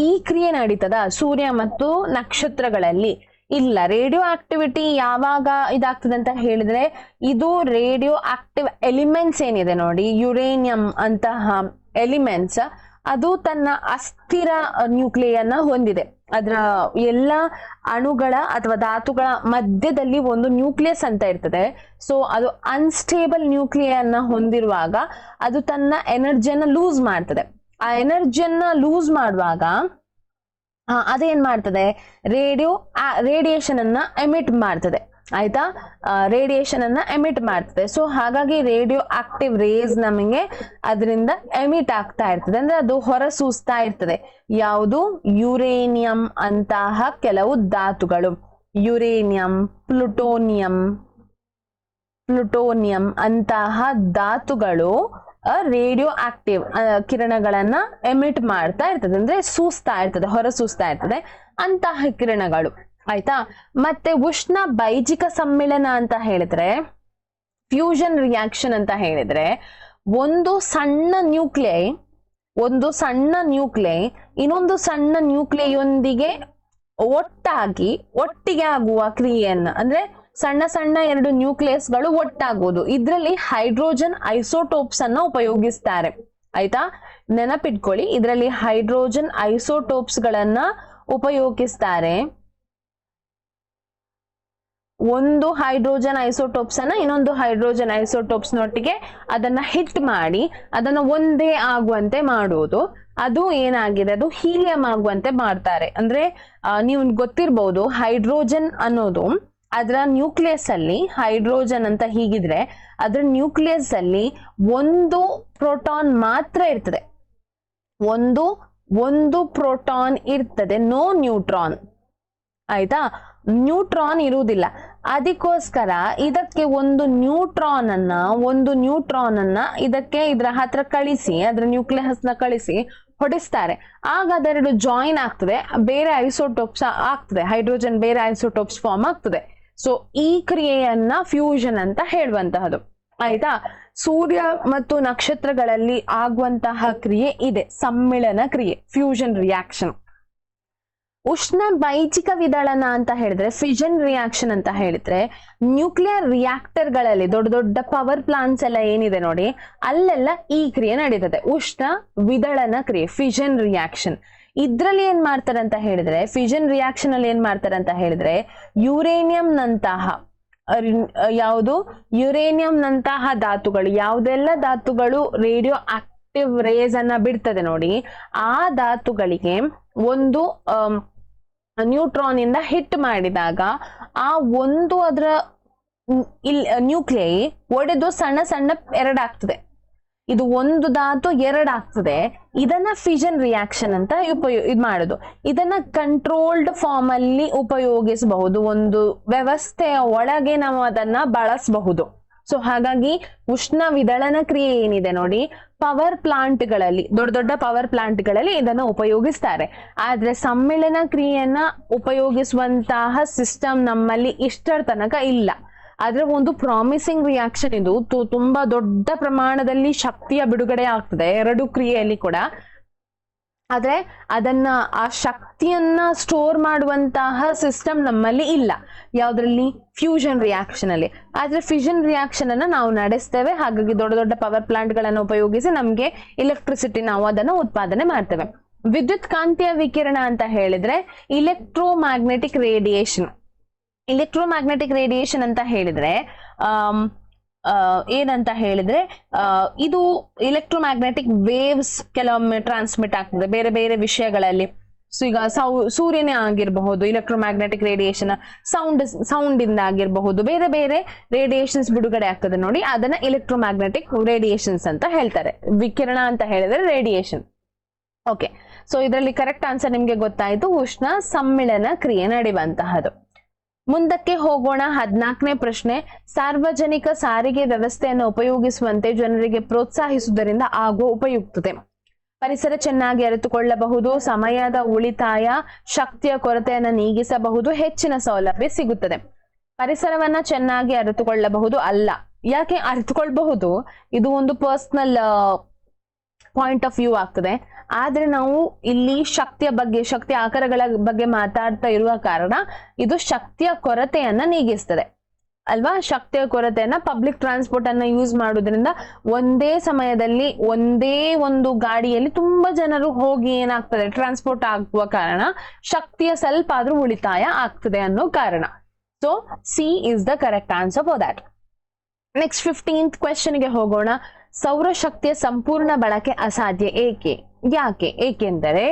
ಈ ಕ್ರಿಯೆ ನಡೀತದ ಸೂರ್ಯ ಮತ್ತು ನಕ್ಷತ್ರಗಳಲ್ಲಿ? ಇಲ್ಲ. ರೇಡಿಯೋ ಆಕ್ಟಿವಿಟಿ ಯಾವಾಗ ಇದಾಗ್ತದೆ ಅಂತ ಹೇಳಿದ್ರೆ, ಇದು ರೇಡಿಯೋ ಆಕ್ಟಿವ್ ಎಲಿಮೆಂಟ್ಸ್ ಏನಿದೆ ನೋಡಿ, ಯುರೇನಿಯಂ ಅಂತಹ ಎಲಿಮೆಂಟ್ಸ್, ಅದು ತನ್ನ ಅಸ್ಥಿರ ನ್ಯೂಕ್ಲಿಯನ್ನ ಹೊಂದಿದೆ. ಅದರ ಎಲ್ಲ ಅಣುಗಳ ಅಥವಾ ಧಾತುಗಳ ಮಧ್ಯದಲ್ಲಿ ಒಂದು ನ್ಯೂಕ್ಲಿಯಸ್ ಅಂತ ಇರ್ತದೆ. ಸೊ ಅದು ಅನ್ಸ್ಟೇಬಲ್ ನ್ಯೂಕ್ಲಿಯನ್ನ ಹೊಂದಿರುವಾಗ ಅದು ತನ್ನ ಎನರ್ಜಿಯನ್ನ ಲೂಸ್ ಮಾಡ್ತದೆ. ಆ ಎನರ್ಜಿಯನ್ನ ಲೂಸ್ ಮಾಡುವಾಗ ಅದೇನ್ ಮಾಡ್ತದೆ, ರೇಡಿಯೇಷನ್ ಅನ್ನ ಎಮಿಟ್ ಮಾಡ್ತದೆ. ಆಯ್ತಾ, ರೇಡಿಯೇಷನ್ ಅನ್ನ ಎಮಿಟ್ ಮಾಡ್ತದೆ. ಸೊ ಹಾಗಾಗಿ ರೇಡಿಯೋ ಆಕ್ಟಿವ್ ರೇಸ್ ನಮಗೆ ಅದರಿಂದ ಎಮಿಟ್ ಆಗ್ತಾ ಇರ್ತದೆ, ಅಂದ್ರೆ ಅದು ಹೊರಸೂಸ್ತಾ ಇರ್ತದೆ. ಯಾವುದು? ಯುರೇನಿಯಂ ಅಂತಹ ಕೆಲವು ಧಾತುಗಳು, ಯುರೇನಿಯಂ, ಪ್ಲುಟೋನಿಯಂ ಅಂತಹ ಧಾತುಗಳು ರೇಡಿಯೋ ಆಕ್ಟಿವ್ ಕಿರಣಗಳನ್ನ ಎಮಿಟ್ ಮಾಡ್ತಾ ಇರ್ತದೆ, ಅಂದ್ರೆ ಸೂಸ್ತಾ ಇರ್ತದೆ, ಹೊರಸೂಸ್ತಾ ಇರ್ತದೆ ಅಂತಹ ಕಿರಣಗಳು. ಆಯ್ತಾ. ಮತ್ತೆ ಉಷ್ಣ ಬೈಜಿಕ ಸಮ್ಮಿಳನ ಅಂತ ಹೇಳಿದ್ರೆ, ಫ್ಯೂಷನ್ ರಿಯಾಕ್ಷನ್ ಅಂತ ಹೇಳಿದ್ರೆ, ಒಂದು ಸಣ್ಣ ನ್ಯೂಕ್ಲಿಯೈ ಇನ್ನೊಂದು ಸಣ್ಣ ನ್ಯೂಕ್ಲಿಯೊಂದಿಗೆ ಒಟ್ಟಿಗೆ ಆಗುವ ಕ್ರಿಯೆಯನ್ನ, ಅಂದ್ರೆ ಸಣ್ಣ ಸಣ್ಣ ಎರಡು ನ್ಯೂಕ್ಲಿಯಸ್ಗಳು ಒಟ್ಟಾಗುವುದು. ಇದರಲ್ಲಿ ಹೈಡ್ರೋಜನ್ ಐಸೋಟೋಪ್ಸ್ ಅನ್ನ ಉಪಯೋಗಿಸ್ತಾರೆ. ಆಯ್ತಾ, ನೆನಪಿಟ್ಕೊಳ್ಳಿ, ಇದರಲ್ಲಿ ಹೈಡ್ರೋಜನ್ ಐಸೋಟೋಪ್ಸ್ ಗಳನ್ನ ಉಪಯೋಗಿಸ್ತಾರೆ. ಒಂದು ಹೈಡ್ರೋಜನ್ ಐಸೋಟೋಪ್ಸ್ ಅನ್ನ ಇನ್ನೊಂದು ಹೈಡ್ರೋಜನ್ ಐಸೋಟೋಪ್ಸ್ ನೊಟ್ಟಿಗೆ ಅದನ್ನ ಹಿಟ್ ಮಾಡಿ ಅದನ್ನ ಒಂದೇ ಆಗುವಂತೆ ಮಾಡುವುದು. ಅದು ಏನಾಗಿದೆ, ಅದು ಹೀಲಿಯಂ ಆಗುವಂತೆ ಮಾಡ್ತಾರೆ. ಅಂದ್ರೆ ನೀವು ಗೊತ್ತಿರ್ಬಹುದು, ಹೈಡ್ರೋಜನ್ ಅನ್ನೋದು ಅದರ ನ್ಯೂಕ್ಲಿಯಸ್ ಅಲ್ಲಿ, ಹೈಡ್ರೋಜನ್ ಅಂತ ಹೀಗಿದ್ರೆ ಅದರ ನ್ಯೂಕ್ಲಿಯಸ್ ಅಲ್ಲಿ ಒಂದು ಪ್ರೋಟಾನ್ ಮಾತ್ರ ಇರ್ತದೆ, ಒಂದು ಪ್ರೋಟಾನ್ ಇರ್ತದೆ, ನೋ ನ್ಯೂಟ್ರಾನ್. ಆಯ್ತಾ, ನ್ಯೂಟ್ರಾನ್ ಇರುವುದಿಲ್ಲ. ಅದಕ್ಕೋಸ್ಕರ ಇದಕ್ಕೆ ಒಂದು ನ್ಯೂಟ್ರಾನ್ ಅನ್ನ ಇದಕ್ಕೆ ಇದರ ಹತ್ರ ಕಳಿಸಿ, ಅದರ ನ್ಯೂಕ್ಲಿಯಸ್ ನ ಕಳಿಸಿ ಹೊಡಿಸ್ತಾರೆ. ಆಗ ಅದೆರಡು ಜಾಯಿನ್ ಆಗ್ತದೆ, ಬೇರೆ ಐಸೋಟೋಪ್ಸ್ ಆಗ್ತದೆ, ಹೈಡ್ರೋಜನ್ ಬೇರೆ ಐಸೋಟೋಪ್ಸ್ ಫಾರ್ಮ್ ಆಗ್ತದೆ. ಸೊ ಈ ಕ್ರಿಯೆಯನ್ನ ಫ್ಯೂಷನ್ ಅಂತ ಹೇಳುವಂತಹದ್ದು. ಆಯ್ತಾ, ಸೂರ್ಯ ಮತ್ತು ನಕ್ಷತ್ರಗಳಲ್ಲಿ ಆಗುವಂತಹ ಕ್ರಿಯೆ ಇದೆ, ಸಮ್ಮಿಳನ ಕ್ರಿಯೆ, ಫ್ಯೂಷನ್ ರಿಯಾಕ್ಷನ್. ಉಷ್ಣ ಬೈಜಿಕ ವಿದಳನ ಅಂತ ಹೇಳಿದ್ರೆ, ಫಿಷನ್ ರಿಯಾಕ್ಷನ್ ಅಂತ ಹೇಳಿದ್ರೆ, ನ್ಯೂಕ್ಲಿಯರ್ ರಿಯಾಕ್ಟರ್ ಗಳಲ್ಲಿ, ದೊಡ್ಡ ದೊಡ್ಡ ಪವರ್ ಪ್ಲಾಂಟ್ಸ್ ಎಲ್ಲ ಏನಿದೆ ನೋಡಿ, ಅಲ್ಲೆಲ್ಲ ಈ ಕ್ರಿಯೆ ನಡೀತದೆ, ಉಷ್ಣ ವಿದಳನ ಕ್ರಿಯೆ, ಫಿಷನ್ ರಿಯಾಕ್ಷನ್. ಇದ್ರಲ್ಲಿ ಏನ್ ಮಾಡ್ತಾರೆ ಅಂತ ಹೇಳಿದ್ರೆ, ಫಿಷನ್ ರಿಯಾಕ್ಷನ್ ಅಲ್ಲಿ ಏನ್ ಮಾಡ್ತಾರೆ ಅಂತ ಹೇಳಿದ್ರೆ, ಯುರೇನಿಯಂ ನಂತಹ ಧಾತುಗಳು, ಯಾವುದೆಲ್ಲ ಧಾತುಗಳು ರೇಡಿಯೋ ಆಕ್ಟಿವ್ ರೇಸ್ ಅನ್ನ ಬಿಡ್ತದೆ ನೋಡಿ, ಆ ಧಾತುಗಳಿಗೆ ಒಂದು ನ್ಯೂಟ್ರಾನ್ ಇಂದ ಹಿಟ್ ಮಾಡಿದಾಗ ಆ ಒಂದು ಅದರ ನ್ಯೂಕ್ಲಿಯೈ ಒಡೆದು ಸಣ್ಣ ಸಣ್ಣ ಎರಡಾಗ್ತದೆ. ಇದು ಒಂದು ಧಾತು ಎರಡಾಗ್ತದೆ. ಇದನ್ನ ಫಿಷನ್ ರಿಯಾಕ್ಷನ್ ಅಂತ ಇದು ಮಾಡೋದು. ಇದನ್ನ ಕಂಟ್ರೋಲ್ಡ್ ಫಾರ್ಮ್ ಅಲ್ಲಿ ಉಪಯೋಗಿಸಬಹುದು, ಒಂದು ವ್ಯವಸ್ಥೆಯ ಒಳಗೆ ನಾವು ಅದನ್ನ ಬಳಸಬಹುದು. ಸೊ ಹಾಗಾಗಿ ಉಷ್ಣ ವಿದಳನ ಕ್ರಿಯೆ ಏನಿದೆ ನೋಡಿ, ಪವರ್ ಪ್ಲಾಂಟ್ಗಳಲ್ಲಿ, ದೊಡ್ಡ ದೊಡ್ಡ ಪವರ್ ಪ್ಲಾಂಟ್ಗಳಲ್ಲಿ ಇದನ್ನ ಉಪಯೋಗಿಸ್ತಾರೆ. ಆದ್ರೆ ಸಮ್ಮಿಳನ ಕ್ರಿಯೆಯನ್ನ ಉಪಯೋಗಿಸುವಂತಹ ಸಿಸ್ಟಮ್ ನಮ್ಮಲ್ಲಿ ಇಷ್ಟರ ತನಕ ಇಲ್ಲ. ಆದ್ರೆ ಒಂದು ಪ್ರಾಮಿಸಿಂಗ್ ರಿಯಾಕ್ಷನ್ ಇದು, ತುಂಬಾ ದೊಡ್ಡ ಪ್ರಮಾಣದಲ್ಲಿ ಶಕ್ತಿಯ ಬಿಡುಗಡೆ ಆಗ್ತದೆ ಎರಡು ಕ್ರಿಯೆಯಲ್ಲಿ ಕೂಡ. ಆದ್ರೆ ಅದನ್ನ ಆ ಶಕ್ತಿಯನ್ನ ಸ್ಟೋರ್ ಮಾಡುವಂತಹ ಸಿಸ್ಟಮ್ ನಮ್ಮಲ್ಲಿ ಇಲ್ಲ. ಯಾವ್ದ್ರಲ್ಲಿ? ಫ್ಯೂಷನ್ ರಿಯಾಕ್ಷನ್ ಅಲ್ಲಿ. ಆದ್ರೆ ಫ್ಯೂಷನ್ ರಿಯಾಕ್ಷನ್ ಅನ್ನ ನಾವು ನಡೆಸ್ತೇವೆ. ಹಾಗಾಗಿ ದೊಡ್ಡ ದೊಡ್ಡ ಪವರ್ ಪ್ಲಾಂಟ್ ಗಳನ್ನ ಉಪಯೋಗಿಸಿ ನಮ್ಗೆ ಎಲೆಕ್ಟ್ರಿಸಿಟಿ ನಾವು ಅದನ್ನ ಉತ್ಪಾದನೆ ಮಾಡ್ತೇವೆ. ವಿದ್ಯುತ್ ಕಾಂತೀಯ ವಿಕಿರಣ ಅಂತ ಹೇಳಿದ್ರೆ ಇಲೆಕ್ಟ್ರೋಮ್ಯಾಗ್ನೆಟಿಕ್ ರೇಡಿಯೇಷನ್. ಇಲೆಕ್ಟ್ರೋಮ್ಯಾಗ್ನೆಟಿಕ್ ರೇಡಿಯೇಷನ್ ಅಂತ ಹೇಳಿದ್ರೆ ಏನಂತ ಹೇಳಿದ್ರೆ ಇದು ಇಲೆಕ್ಟ್ರೋಮ್ಯಾಗ್ನೆಟಿಕ್ ವೇವ್ಸ್ ಕೆಲವೊಮ್ಮೆ ಟ್ರಾನ್ಸ್ಮಿಟ್ ಆಗ್ತದೆ ಬೇರೆ ಬೇರೆ ವಿಷಯಗಳಲ್ಲಿ. ಸೊ ಈಗ ಸೂರ್ಯನೇ ಆಗಿರಬಹುದು, ಇಲೆಕ್ಟ್ರೋಮ್ಯಾಗ್ನೆಟಿಕ್ ರೇಡಿಯೇಷನ್ ಸೌಂಡ್ ಇಂದ ಆಗಿರಬಹುದು, ಬೇರೆ ಬೇರೆ ರೇಡಿಯೇಷನ್ಸ್ ಬಿಡುಗಡೆ ಆಗ್ತದೆ ನೋಡಿ, ಅದನ್ನ ಇಲೆಕ್ಟ್ರೋಮ್ಯಾಗ್ನೆಟಿಕ್ ರೇಡಿಯೇಷನ್ಸ್ ಅಂತ ಹೇಳ್ತಾರೆ. ವಿಕಿರಣ ಅಂತ ಹೇಳಿದ್ರೆ ರೇಡಿಯೇಷನ್. ಓಕೆ, ಸೊ ಇದರಲ್ಲಿ ಕರೆಕ್ಟ್ ಆನ್ಸರ್ ನಿಮ್ಗೆ ಗೊತ್ತಾಯ್ತು, ಉಷ್ಣ ಸಮ್ಮಿಳನ ಕ್ರಿಯೆ ನಡೆಯುವಂತಹದ್ದು. ಮುಂದಕ್ಕೆ ಹೋಗೋಣ. 14ನೇ ಪ್ರಶ್ನೆ, ಸಾರ್ವಜನಿಕ ಸಾರಿಗೆ ವ್ಯವಸ್ಥೆಯನ್ನು ಉಪಯೋಗಿಸುವಂತೆ ಜನರಿಗೆ ಪ್ರೋತ್ಸಾಹಿಸುವುದರಿಂದ ಆಗುವ ಉಪಯುಕ್ತತೆ. ಪರಿಸರ ಚೆನ್ನಾಗಿ ಅರಿತುಕೊಳ್ಳಬಹುದು, ಸಮಯದ ಉಳಿತಾಯ, ಶಕ್ತಿಯ ಕೊರತೆಯನ್ನು ನೀಗಿಸಬಹುದು, ಹೆಚ್ಚಿನ ಸೌಲಭ್ಯ ಸಿಗುತ್ತದೆ. ಪರಿಸರವನ್ನ ಚೆನ್ನಾಗಿ ಅರಿತುಕೊಳ್ಳಬಹುದು ಅಲ್ಲ. ಯಾಕೆ ಅರಿತುಕೊಳ್ಳಬಹುದು? ಇದು ಒಂದು ಪರ್ಸನಲ್ ಪಾಯಿಂಟ್ ಆಫ್ ವ್ಯೂ ಆಗ್ತದೆ. ಆದ್ರೆ ನಾವು ಇಲ್ಲಿ ಶಕ್ತಿಯ ಬಗ್ಗೆ, ಶಕ್ತಿ ಆಕಾರಗಳ ಬಗ್ಗೆ ಮಾತಾಡ್ತಾ ಇರುವ ಕಾರಣ ಇದು ಶಕ್ತಿಯ ಕೊರತೆಯನ್ನ ನೀಗಿಸ್ತದೆ ಅಲ್ವಾ. ಶಕ್ತಿಯ ಕೊರತೆಯನ್ನ ಪಬ್ಲಿಕ್ ಟ್ರಾನ್ಸ್ಪೋರ್ಟ್ ಅನ್ನ ಯೂಸ್ ಮಾಡೋದ್ರಿಂದ ಒಂದೇ ಸಮಯದಲ್ಲಿ ಒಂದೇ ಒಂದು ಗಾಡಿಯಲ್ಲಿ ತುಂಬಾ ಜನರು ಹೋಗಿ ಏನಾಗ್ತದೆ, ಟ್ರಾನ್ಸ್ಪೋರ್ಟ್ ಆಗುವ ಕಾರಣ ಶಕ್ತಿಯ ಸ್ವಲ್ಪ ಆದ್ರೂ ಉಳಿತಾಯ ಆಗ್ತದೆ ಅನ್ನೋ ಕಾರಣ. So C is the correct answer for that. Next 15th ಕ್ವೆಶ್ಚನ್ಗೆ ಹೋಗೋಣ. ಸೌರಶಕ್ತಿಯ ಸಂಪೂರ್ಣ ಬಳಕೆ ಅಸಾಧ್ಯ. ಏಕೆ? ಯಾಕೆ? ಏಕೆಂದರೆ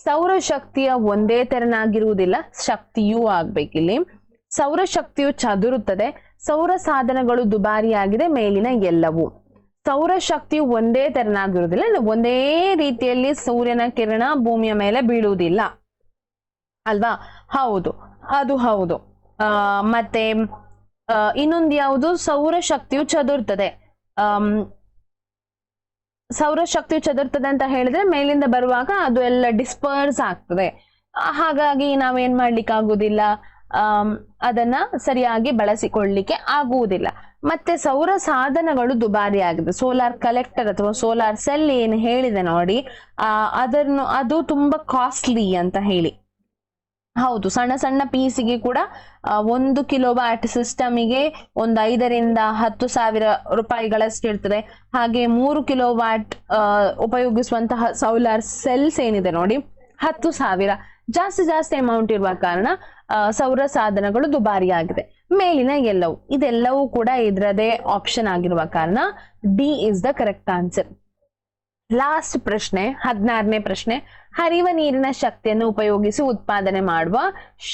ಸೌರಶಕ್ತಿಯ ಒಂದೇ ತೆರನಾಗಿರುವುದಿಲ್ಲ, ಶಕ್ತಿಯೂ ಆಗ್ಬೇಕಿಲ್ಲಿ. ಸೌರಶಕ್ತಿಯು ಚದುರುತ್ತದೆ, ಸೌರ ಸಾಧನಗಳು ದುಬಾರಿಯಾಗಿದೆ, ಮೇಲಿನ ಎಲ್ಲವೂ. ಸೌರಶಕ್ತಿಯು ಒಂದೇ ತೆರನಾಗಿರುವುದಿಲ್ಲ, ಒಂದೇ ರೀತಿಯಲ್ಲಿ ಸೂರ್ಯನ ಕಿರಣ ಭೂಮಿಯ ಮೇಲೆ ಬೀಳುವುದಿಲ್ಲ ಅಲ್ವಾ? ಹೌದು, ಅದು ಹೌದು. ಮತ್ತೆ ಇನ್ನೊಂದು ಯಾವುದು? ಸೌರಶಕ್ತಿಯು ಚದುರ್ತದೆ. ಸೌರಶಕ್ತಿಯು ಚದುರ್ತದೆ ಅಂತ ಹೇಳಿದ್ರೆ ಮೇಲಿಂದ ಬರುವಾಗ ಅದು ಎಲ್ಲ ಡಿಸ್ಪರ್ಸ್ ಆಗ್ತದೆ, ಹಾಗಾಗಿ ನಾವೇನ್ ಮಾಡ್ಲಿಕ್ಕೆ ಆಗುದಿಲ್ಲ, ಅದನ್ನ ಸರಿಯಾಗಿ ಬಳಸಿಕೊಳ್ಳಲಿಕ್ಕೆ ಆಗುವುದಿಲ್ಲ. ಮತ್ತೆ ಸೌರ ಸಾಧನಗಳು ದುಬಾರಿ ಆಗಿದೆ. ಸೋಲಾರ್ ಕಲೆಕ್ಟರ್ ಅಥವಾ ಸೋಲಾರ್ ಸೆಲ್ ಏನು ಹೇಳಿದೆ ನೋಡಿ, ಅದು ತುಂಬಾ ಕಾಸ್ಟ್ಲಿ ಅಂತ ಹೇಳಿ. ಹೌದು, ಸಣ್ಣ ಸಣ್ಣ ಪೀಸಿಗೆ ಕೂಡ 1 ಕಿಲೋವ್ಯಾಟ್ ಸಿಸ್ಟಮಿಗೆ ಒಂದು 5,000 to 10,000 ರೂಪಾಯಿಗಳಷ್ಟು ಇರ್ತದೆ. ಹಾಗೆ 3 ಕಿಲೋವ್ಯಾಟ್ ಉಪಯೋಗಿಸುವಂತಹ ಸೋಲಾರ್ ಸೆಲ್ಸ್ ಏನಿದೆ ನೋಡಿ 10,000. ಜಾಸ್ತಿ ಅಮೌಂಟ್ ಇರುವ ಕಾರಣ ಸೌರ ಸಾಧನಗಳು ದುಬಾರಿ ಆಗಿದೆ. ಮೇಲಿನ ಎಲ್ಲವೂ, ಇದೆಲ್ಲವೂ ಕೂಡ ಇದರದೇ ಆಪ್ಷನ್ ಆಗಿರುವ ಕಾರಣ D is the correct answer. Last ಪ್ರಶ್ನೆ, 16ನೇ ಪ್ರಶ್ನೆ. ಹರಿಯುವ ನೀರಿನ ಶಕ್ತಿಯನ್ನು ಉಪಯೋಗಿಸಿ ಉತ್ಪಾದನೆ ಮಾಡುವ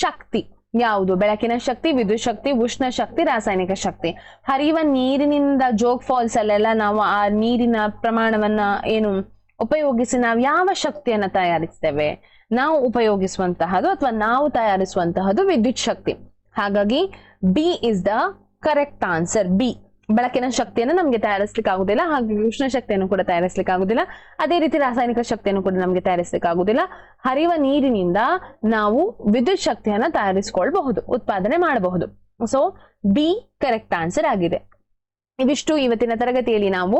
ಶಕ್ತಿ ಯಾವುದು? ಬೆಳಕಿನ ಶಕ್ತಿ, ವಿದ್ಯುತ್ ಶಕ್ತಿ, ಉಷ್ಣ ಶಕ್ತಿ, ರಾಸಾಯನಿಕ ಶಕ್ತಿ. ಹರಿಯುವ ನೀರಿನಿಂದ ಜೋಗ್ ಫಾಲ್ಸ್ ಅಲ್ಲೆಲ್ಲ ನಾವು ಆ ನೀರಿನ ಪ್ರಮಾಣವನ್ನ ಏನು ಉಪಯೋಗಿಸಿ ನಾವು ಯಾವ ಶಕ್ತಿಯನ್ನ ತಯಾರಿಸ್ತೇವೆ? ನಾವು ಉಪಯೋಗಿಸುವಂತಹದ್ದು ಅಥವಾ ನಾವು ತಯಾರಿಸುವಂತಹದ್ದು ವಿದ್ಯುತ್ ಶಕ್ತಿ. ಹಾಗಾಗಿ B is the correct answer. B, ಬೆಳಕಿನ ಶಕ್ತಿಯನ್ನು ನಮ್ಗೆ ತಯಾರಿಸ್ಲಿಕ್ಕೆ ಆಗುದಿಲ್ಲ, ಹಾಗೆ ಉಷ್ಣ ಶಕ್ತಿಯನ್ನು ಕೂಡ ತಯಾರಿಸ್ಲಿಕ್ಕೆ ಆಗುದಿಲ್ಲ, ಅದೇ ರೀತಿ ರಾಸಾಯನಿಕ ಶಕ್ತಿಯನ್ನು ಕೂಡ ನಮ್ಗೆ ತಯಾರಿಸ್ಲಿಕ್ಕೆ ಆಗುದಿಲ್ಲ. ಹರಿಯುವ ನೀರಿನಿಂದ ನಾವು ವಿದ್ಯುತ್ ಶಕ್ತಿಯನ್ನ ತಯಾರಿಸಿಕೊಳ್ಳಬಹುದು, ಉತ್ಪಾದನೆ ಮಾಡಬಹುದು. ಸೊ ಬಿ ಕರೆಕ್ಟ್ ಆನ್ಸರ್ ಆಗಿದೆ. ಇವಿಷ್ಟು ಇವತ್ತಿನ ತರಗತಿಯಲ್ಲಿ ನಾವು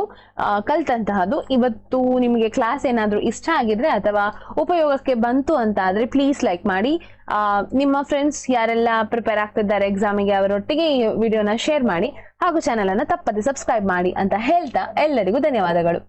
ಕಲ್ತಂತಹದ್ದು. ಇವತ್ತು ನಿಮಗೆ ಕ್ಲಾಸ್ ಏನಾದ್ರೂ ಇಷ್ಟ ಆಗಿದ್ರೆ ಅಥವಾ ಉಪಯೋಗಕ್ಕೆ ಬಂತು ಅಂತ ಆದ್ರೆ ಪ್ಲೀಸ್ ಲೈಕ್ ಮಾಡಿ. ನಿಮ್ಮ ಫ್ರೆಂಡ್ಸ್ ಯಾರೆಲ್ಲ ಪ್ರಿಪೇರ್ ಆಗ್ತಿದ್ದಾರೆ ಎಕ್ಸಾಮಿಗೆ ಅವರೊಟ್ಟಿಗೆ ಈ ವಿಡಿಯೋನ ಶೇರ್ ಮಾಡಿ, ಹಾಗೂ ಚಾನೆಲ್ ಅನ್ನ ತಪ್ಪದೆ ಸಬ್ಸ್ಕ್ರೈಬ್ ಮಾಡಿ ಅಂತ ಹೇಳ್ತಾ ಎಲ್ಲರಿಗೂ ಧನ್ಯವಾದಗಳು.